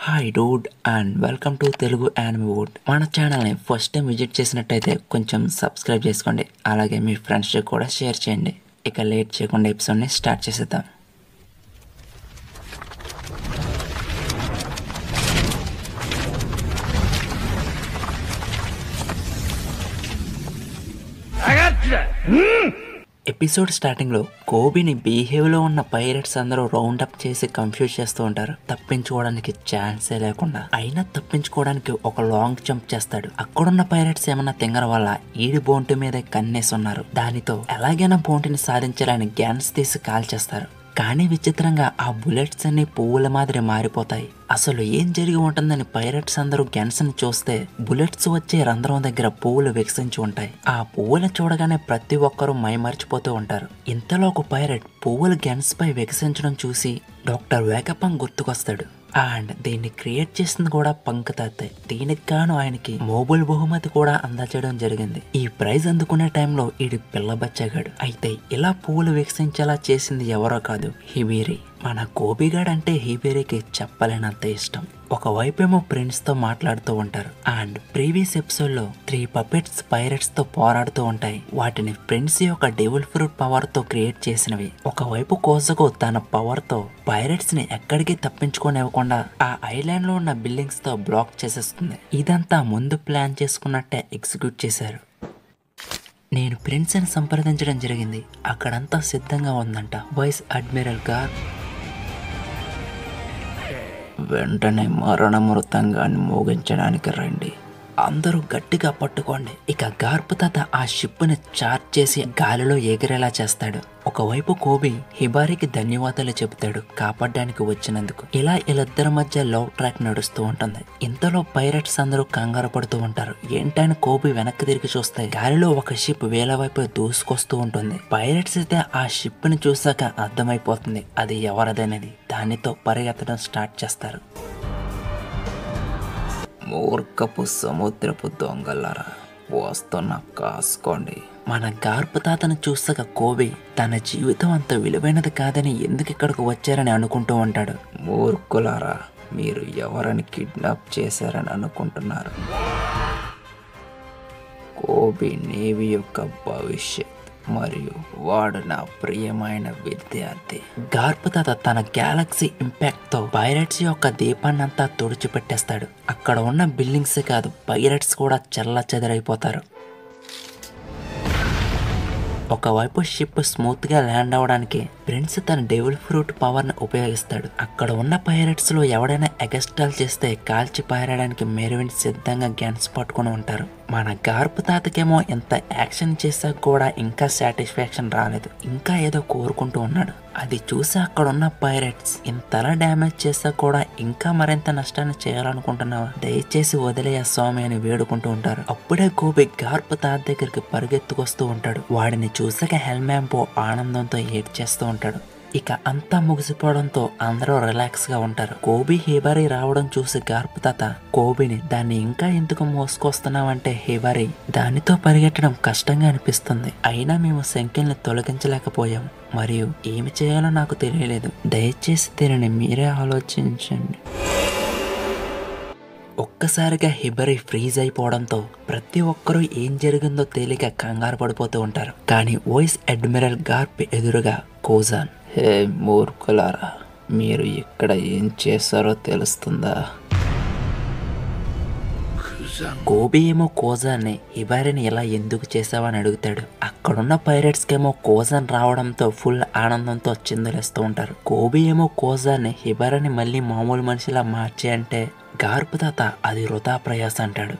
Hi dude and welcome to Telugu anime wood. మన ఛానల్ని first time visit చేసినట్టయితే కొంచెం సబ్స్క్రైబ్ చేసుకోండి, అలాగే మీ ఫ్రెండ్స్కి కూడా షేర్ చేయండి. ఇక లేట్ చేయకుండా ఎపిసోడ్ని స్టార్ట్ చేసేద్దాం. ఎపిసోడ్ స్టార్టింగ్ లో కోబీని బీహేవ్ లో ఉన్న పైరట్స్ అందరూ రౌండ్ అప్ చేసి కన్ఫ్యూజ్ చేస్తూ ఉంటారు. తప్పించుకోవడానికి ఛాన్సే లేకుండా. అయినా తప్పించుకోవడానికి ఒక లాంగ్ జంప్ చేస్తాడు. అక్కడున్న పైరట్స్ ఏమన్నా తింగర వల్ల ఈడి బోంటి మీద కన్నేసి ఉన్నారు. దానితో ఎలాగైనా బోంటిని సాధించాలని గ్యాన్స్ తీసి కాల్ చేస్తారు. కానీ విచిత్రంగా ఆ బుల్లెట్స్ అన్ని పువ్వుల మాదిరి మారిపోతాయి. అసలు ఏం జరిగి ఉంటుందని పైరట్స్ అందరూ గన్స్ ని చూస్తే బుల్లెట్స్ వచ్చే రంధ్రం దగ్గర పువ్వులు వికసించి ఉంటాయి. ఆ పువ్వులు చూడగానే ప్రతి ఒక్కరూ మైమర్చిపోతూ ఉంటారు. ఇంతలో ఒక పైరట్ పువ్వులు గన్స్ పై వికసించడం చూసి డాక్టర్ వేకపంగ్ గుర్తుకొస్తాడు. అండ్ దీన్ని క్రియేట్ చేసింది కూడా పంకతాతే. దీనికి గాను ఆయనకి నోబెల్ బహుమతి కూడా అందజేయడం జరిగింది. ఈ ప్రైజ్ అందుకునే టైంలో ఈడి పిల్ల బచ్చగాడు. అయితే ఇలా పువ్వులు వికసించేలా చేసింది ఎవరో కాదు, హిబిరి. మన కోబిగాడ్ అంటే హిబిరికి చెప్పలేనంత ఇష్టం. ఒకవైపేమో ప్రిన్స్ తో మాట్లాడుతూ ఉంటారు. అండ్ ప్రీవియస్ ఎపిసోడ్ లో 3 పపెట్స్ పైరట్స్ తో పోరాడుతూ ఉంటాయి. వాటిని ప్రిన్స్ యొక్క డెవిల్ ఫ్రూట్ పవర్ తో క్రియేట్ చేసినవి. ఒకవైపు కోసకు తన పవర్ తో పైరట్స్ ని ఎక్కడికి తప్పించుకోనివ్వకుండా ఆ ఐలాండ్ లో ఉన్న బిల్డింగ్స్ తో బ్లాక్ చేసేస్తుంది. ఇదంతా ముందు ప్లాన్ చేసుకున్నట్టే ఎగ్జిక్యూట్ చేశారు. నేను ప్రిన్స్ ని సంప్రదించడం జరిగింది. అక్కడంతా సిద్ధంగా ఉందంట. వైస్ అడ్మిరల్ గార్ వెంటనే మరణ మృతంగాన్ని మోగించడానికి రండి. అందరూ గట్టిగా పట్టుకోండి. ఇక గార్పు తాత ఆ షిప్ ని చార్జ్ చేసి గాలిలో ఎగిరేలా చేస్తాడు. ఒకవైపు కోబి హిబారికి ధన్యవాదాలు చెబుతాడు కాపాడడానికి వచ్చినందుకు. ఇలా వీళ్ళిద్దరి మధ్య లవ్ ట్రాక్ నడుస్తూ ఉంటుంది. ఇంతలో పైరట్స్ అందరూ కంగారు పడుతూ ఉంటారు. ఏంటని కోబి వెనక్కి తిరిగి చూస్తే గాలిలో ఒక షిప్ వేల వైపు దూసుకొస్తూ ఉంటుంది. పైరట్స్ అయితే ఆ షిప్ ని చూసాక అర్థమైపోతుంది అది ఎవరిదనేది. దానితో పరిగెత్తడం స్టార్ట్ చేస్తారు. మూర్ఖపు సముద్రపు దొంగలారా, వస్తున్న కాసుకోండి. మన గార్పు తాతను చూసాక కోబి తన జీవితం అంత విలువైనది కాదని ఎందుకు ఇక్కడికి వచ్చారని అనుకుంటూ ఉంటాడు. మూర్ఖులారా, మీరు ఎవరిని కిడ్నాప్ చేశారని అనుకుంటున్నారు? కోబి నేవీ యొక్క భవిష్యత్ మరియు వాడు నా ప్రియమైన విద్యార్థి. గార్పు తాత తన గ్యాలక్సీ ఇంపాక్ట్ తో పైరట్స్ యొక్క దీపాన్నంతా తుడిచిపెట్టేస్తాడు. అక్కడ ఉన్న బిల్డింగ్స్ కాదు, పైరట్స్ కూడా చెల్ల చెదరైపోతారు. ఒకవైపు షిప్ స్మూత్ గా ల్యాండ్ అవడానికి ప్రిన్స్ తన డెవిల్ ఫ్రూట్ పవర్ ని ఉపయోగిస్తాడు. అక్కడ ఉన్న పైరట్స్ లో ఎవడైనా ఎగస్టాల్ చేస్తే కాల్చి పారడానికి మెరువిన్ సిద్ధంగా గన్స్ పట్టుకుని ఉంటారు. మన గార్పు తాతకేమో ఎంత యాక్షన్ చేశాక కూడా ఇంకా సాటిస్ఫాక్షన్ రాలేదు. ఇంకా ఏదో కోరుకుంటూ ఉన్నాడు. అది చూసి అక్కడ ఉన్న పైరట్స్ ఇంతలా డ్యామేజ్ చేశాక కూడా ఇంకా మరింత నష్టాన్ని చేయాలనుకుంటున్నావా? దయచేసి వదిలేయ స్వామి అని వేడుకుంటూ ఉంటారు. అప్పుడే గోబి గార్పు తాత దగ్గరికి పరిగెత్తుకొస్తూ ఉంటాడు. వాడిని చూసాక హెల్మాంపో ఆనందంతో ఏడ్చేస్తూ ఉంటాడు. ఇక అంతా ముగిసిపోవడంతో అందరూ రిలాక్స్ గా ఉంటారు. కోబి హిబారి రావడం చూసి గార్పు తాత కోబిని దాన్ని ఇంకా ఎందుకు మోసుకొస్తున్నావంటే హిబారి దానితో పరిగెట్టడం కష్టంగా అనిపిస్తుంది. అయినా మేము సంఖ్యల్ని తొలగించలేకపోయాం మరియు ఏమి చేయాలో నాకు తెలియలేదు. దయచేసి దీనిని మీరే ఆలోచించండి. ఒక్కసారిగా హిబరి ఫ్రీజ్ అయిపోవడంతో ప్రతి ఒక్కరూ ఏం జరిగిందో తేలిక కంగారు పడిపోతూ ఉంటారు. కానీ వైస్ అడ్మిరల్ గార్ప్ ఎదురుగా కోజాన్, హే మూర్ఖులారా, మీరు ఇక్కడ ఏం చేశారో తెలుస్తుందా? కోబి ఏమో కోజాన్ని హిబారిని ఇలా ఎందుకు చేసావని అడుగుతాడు. అక్కడున్న పైరట్స్ కేమో కోజాన్ రావడంతో ఫుల్ ఆనందంతో చిందులేస్తూ ఉంటారు. కోబి ఏమో కోజాన్ని హిబారిని మళ్ళీ మామూలు మనిషిలా మార్చి అంటే గార్పు తాత అది వృధా ప్రయాస అంటాడు.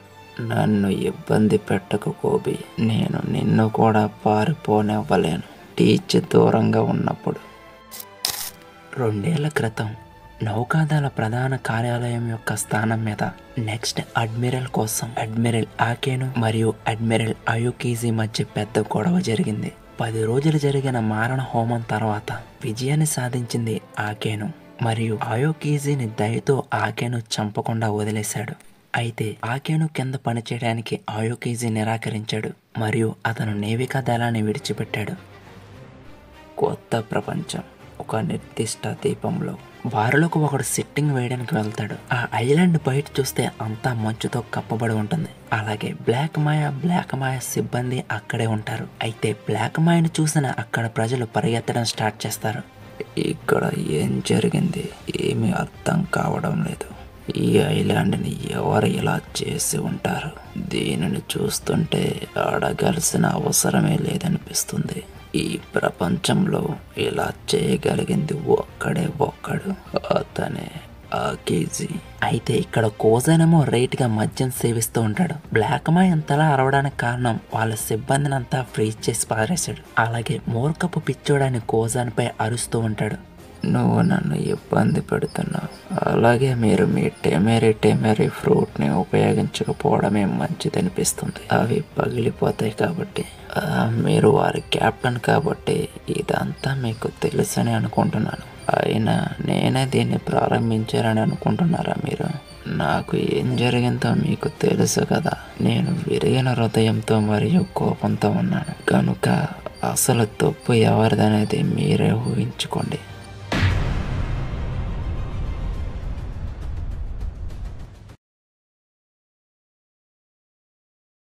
నన్ను ఇబ్బంది పెట్టకు కోబి, నేను నిన్ను కూడా పారిపోనివ్వలేను. టీచ్ దూరంగా ఉన్నప్పుడు 2 ఏళ్ల క్రితం నౌకాదళ ప్రధాన కార్యాలయం యొక్క స్థానం మీద నెక్స్ట్ అడ్మిరల్ కోసం అడ్మిరల్ ఆకేను మరియు అడ్మిరల్ అయోకీజీ మధ్య పెద్ద గొడవ జరిగింది. 10 రోజులు జరిగిన మారణ హోమం తర్వాత విజయాన్ని సాధించింది ఆకేను మరియు అయోకీజీని దయతో ఆకేను చంపకుండా వదిలేశాడు. అయితే ఆకేను కింద పనిచేయడానికి అయోకీజీ నిరాకరించాడు మరియు అతను నేవికా దళాన్ని విడిచిపెట్టాడు. కొత్త ప్రపంచం ఒక నిర్దిష్ట దీపంలో వారిలోకి ఒకడు సిట్టింగ్ వేయడానికి వెళ్తాడు. ఆ ఐలాండ్ బయట చూస్తే అంతా మంచుతో కప్పబడి ఉంటుంది. అలాగే బ్లాక్ మాయ సిబ్బంది అక్కడే ఉంటారు. అయితే బ్లాక్ మాయను చూసిన అక్కడ ప్రజలు పరిగెత్తడం స్టార్ట్ చేస్తారు. ఇక్కడ ఏం జరిగింది ఏమీ అర్థం కావడం లేదు. ఈ ఐలాండ్ని ఎవరు ఇలా చేసి ఉంటారు? దీనిని చూస్తుంటే అడగాల్సిన అవసరమే లేదనిపిస్తుంది. ఈ ప్రపంచంలో ఇలా చేయగలిగింది ఒక్కడు, అతనే ఆకీజీ. అయితే ఇక్కడ కోజానేమో రైట్ గా మద్యం సేవిస్తూ ఉంటాడు. బ్లాక్ మాయ్ అంతలా అరవడానికి కారణం వాళ్ళ సిబ్బందిని అంతా ఫ్రీజ్ చేసి పారేశాడు. అలాగే మూర్ఖపు పిచ్చోడాన్ని కోజాన్పై అరుస్తూ ఉంటాడు. నువ్వు నన్ను ఇబ్బంది పెడుతున్నావు, అలాగే మీరు మీ టెమెరీ ఫ్రూట్ని ఉపయోగించకపోవడమే మంచిదనిపిస్తుంది. అవి పగిలిపోతాయి కాబట్టి. మీరు వారి కెప్టెన్ కాబట్టి ఇదంతా మీకు తెలుసని అనుకుంటున్నాను. అయినా నేనే దీన్ని ప్రారంభించారని అనుకుంటున్నారా మీరు? నాకు ఏం జరిగిందో మీకు తెలుసు కదా. నేను విరిగిన హృదయంతో మరియు కోపంతో ఉన్నాను కనుక అసలు తప్పు ఎవరిదనేది మీరే ఊహించుకోండి.